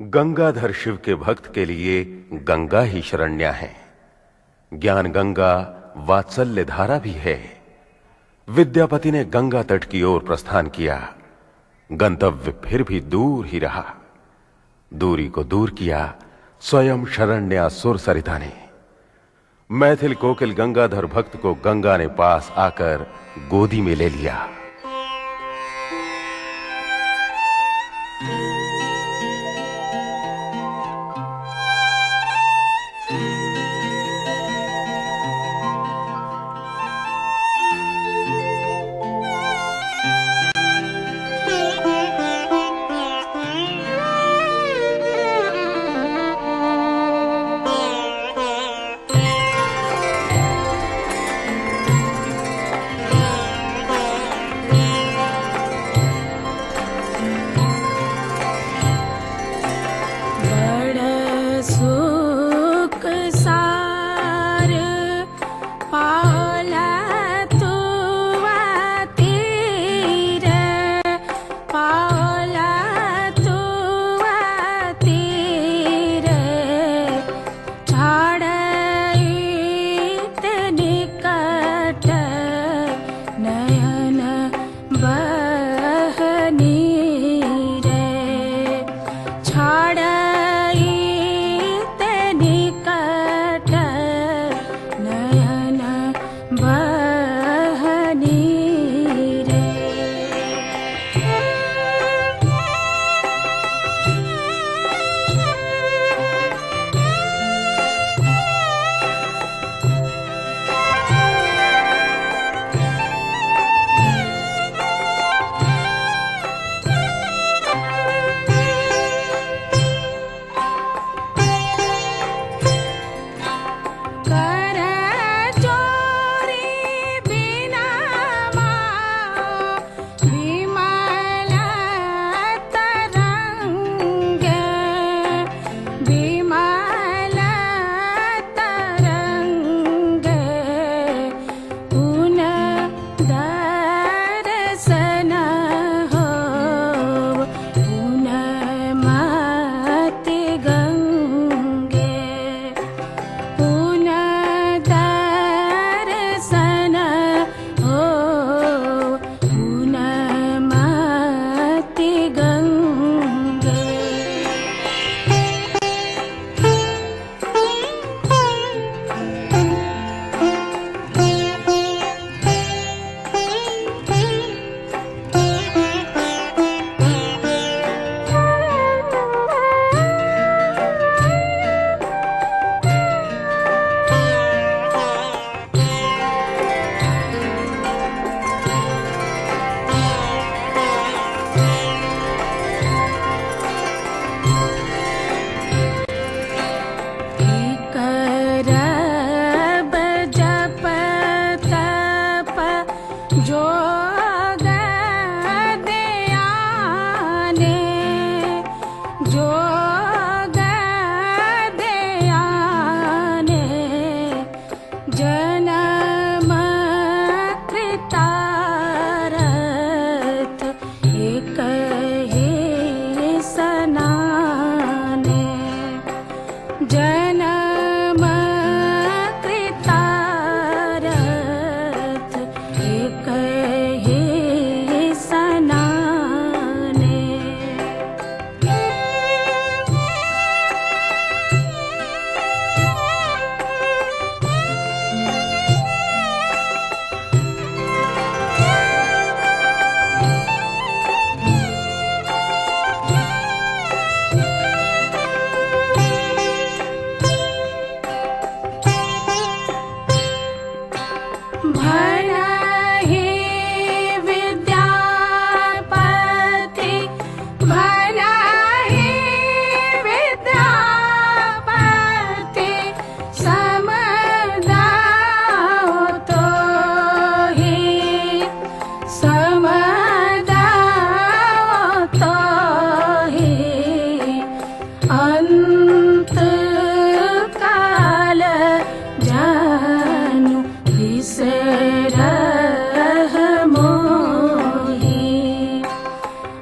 गंगाधर शिव के भक्त के लिए गंगा ही शरण्या है। ज्ञान गंगा वात्सल्य धारा भी है। विद्यापति ने गंगा तट की ओर प्रस्थान किया। गंतव्य फिर भी दूर ही रहा। दूरी को दूर किया स्वयं शरण्या सुर सरिता ने। मैथिल कोकिल गंगाधर भक्त को गंगा ने पास आकर गोदी में ले लिया।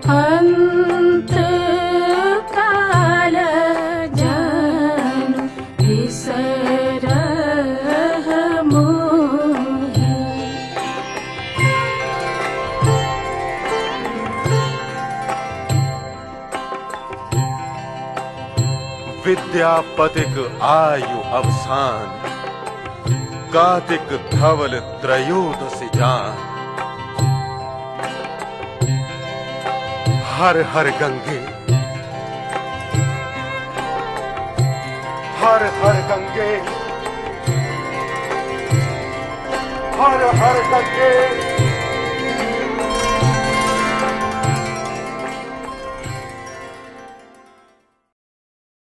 अंत काल विद्यापतिक आयु अवसान, कार्तिक धवल त्रयोदशी जान। हर हर गंगे, हर हर गंगे, हर हर गंगे।